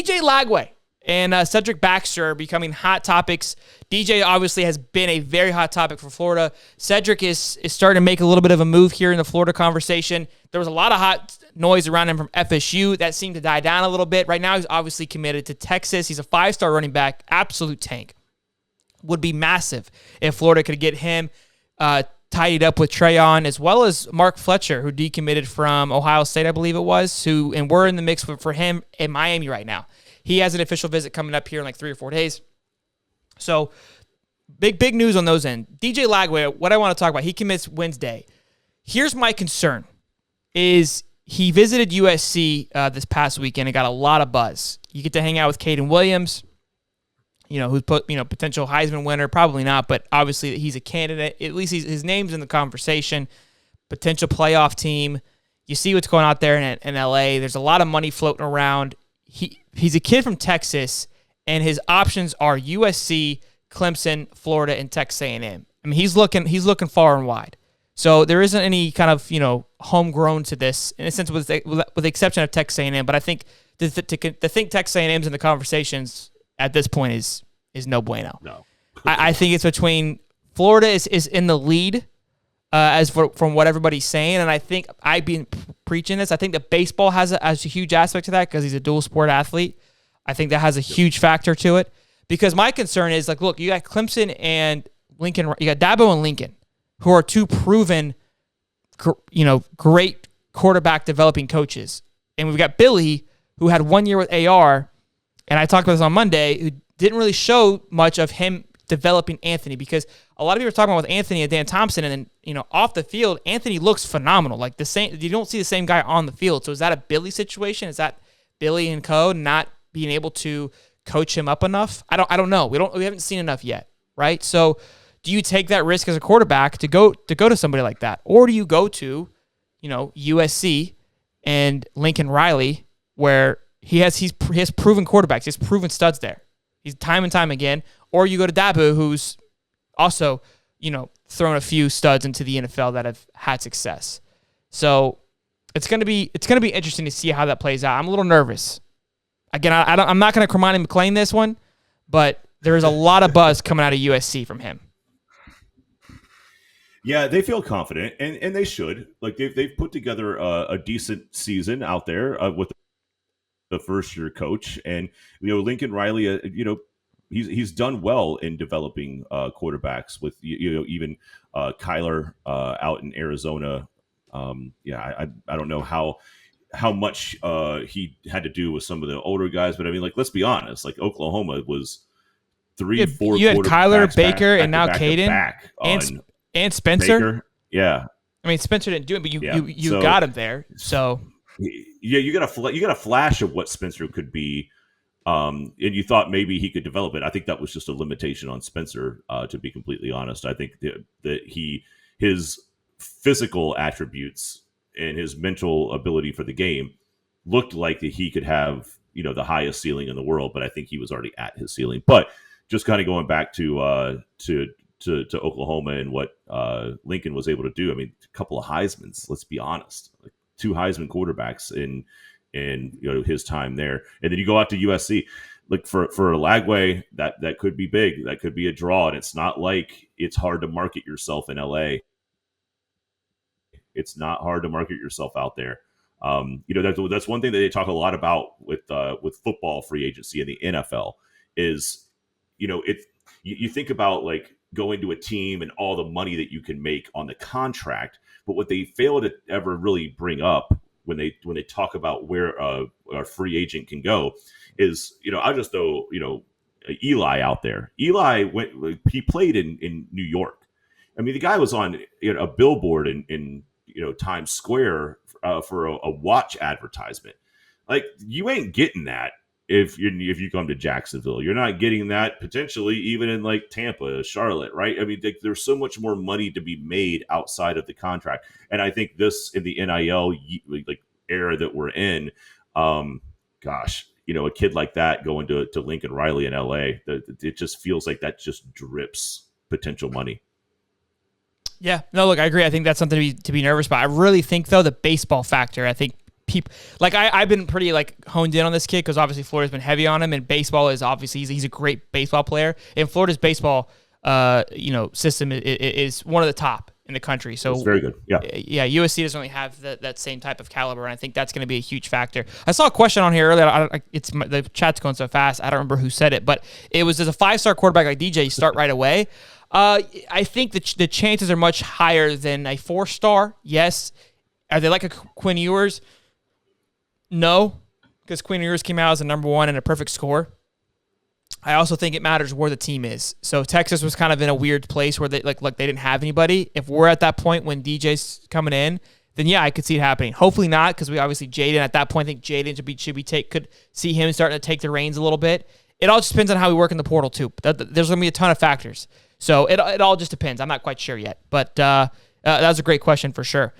DJ Lagway and Cedric Baxter are becoming hot topics. DJ obviously has been a very hot topic for Florida. Cedric is starting to make a little bit of a move here in the Florida conversation. There was a lot of hot noise around him from FSU. That seemed to die down a little bit. Right now, he's obviously committed to Texas. He's a 5-star running back, absolute tank. Would be massive if Florida could get him tidied up with Trayon, as well as Mark Fletcher, who decommitted from Ohio State, I believe it was, and we're in the mix for him in Miami right now. He has an official visit coming up here in like 3 or 4 days. So big news on those end. DJ Lagway, what I want to talk about, he commits Wednesday. Here's my concern, is he visited USC this past weekend and got a lot of buzz. You get to hang out with Caden Williams, who's potential Heisman winner, probably not, but obviously he's a candidate. At least his name's in the conversation. Potential playoff team. You see what's going out there in LA. There's a lot of money floating around. He's a kid from Texas, and his options are USC, Clemson, Florida, and Texas A&M. I mean, he's looking far and wide. So there isn't any kind of homegrown to this in a sense, with the exception of Texas A&M. But I think to think Texas A&M's in the conversations at this point is no bueno. No, I think it's between Florida is in the lead from what everybody's saying, and I think I've been preaching this. I think that baseball has a huge aspect to that because he's a dual sport athlete. I think that has a huge factor to it because my concern is look, you got Clemson and Lincoln, you got Dabo and Lincoln, who are two proven, great quarterback developing coaches, and we've got Billy, who had 1 year with AR, and I talked about this on Monday, who didn't really show much of him developing Anthony because a lot of people are talking about with Anthony and Dan Thompson, and then off the field, Anthony looks phenomenal. Like the same, you don't see the same guy on the field. So is that a Billy situation? Is that Billy and co not being able to coach him up enough? I don't know. We haven't seen enough yet, right? So do you take that risk as a quarterback to go to somebody like that, or do you go to USC and Lincoln Riley where he has proven quarterbacks, he has proven studs there. He's time and time again. Or you go to Dabu, who's also, thrown a few studs into the NFL that have had success. So it's gonna be interesting to see how that plays out. I'm a little nervous. Again, I'm not gonna Kermani McClain this one, but there is a lot of buzz coming out of USC from him. Yeah, they feel confident, and they should. Like they've put together a decent season out there with the first-year coach, and Lincoln Riley, he's done well in developing quarterbacks with even Kyler out in Arizona. I don't know how much he had to do with some of the older guys, but I mean, let's be honest. Oklahoma was 3-4. You had Kyler, Baker, and now Caden and Spencer. Baker, yeah. I mean, Spencer didn't do it, but you got him there. So yeah, you got a flash of what Spencer could be. And you thought maybe he could develop it. I think that was just a limitation on Spencer, to be completely honest. I think that his physical attributes and his mental ability for the game looked like that he could have, the highest ceiling in the world, but I think he was already at his ceiling. But just kind of going back to Oklahoma and what Lincoln was able to do. I mean, a couple of Heismans, let's be honest, 2 Heisman quarterbacks in his time there. And then you go out to USC. For Lagway, that could be big. That could be a draw. And it's not like it's hard to market yourself in LA. It's not hard to market yourself out there. That's one thing that they talk a lot about with football free agency in the NFL is, you think about going to a team and all the money that you can make on the contract, but what they fail to ever really bring up when they talk about where a free agent can go is, I'll just throw, Eli out there. Eli he played in New York. I mean, the guy was on a billboard in Times Square for a watch advertisement. You ain't getting that if you come to Jacksonville. You're not getting that potentially even in Tampa, Charlotte, right? I mean, there's so much more money to be made outside of the contract. And I think this in the NIL era that we're in, a kid like that going to Lincoln Riley in LA, it just feels like that just drips potential money. Yeah, no, look, I agree. I think that's something to be nervous about. I really think, though, the baseball factor, I think people like I've been pretty like honed in on this kid because obviously Florida's been heavy on him, and baseball is obviously he's a great baseball player, and Florida's baseball system is one of the top in the country. So it's very good. Yeah. USC doesn't really have that same type of caliber, and I think that's going to be a huge factor. I saw a question on here earlier. The chat's going so fast. I don't remember who said it, but it was, as a 5-star quarterback like DJ, you start right away. I think the chances are much higher than a 4-star. Yes. Are they like a Quinn Ewers? No, because Quinn Ewers came out as a number 1 and a perfect score. I also think it matters where the team is. So Texas was kind of in a weird place where they like they didn't have anybody. If we're at that point when DJ's coming in, then yeah, I could see it happening. Hopefully not, because we obviously Jaden at that point. I think Jaden could see him starting to take the reins a little bit. It all just depends on how we work in the portal too. There's going to be a ton of factors. So it all just depends. I'm not quite sure yet, but that was a great question for sure.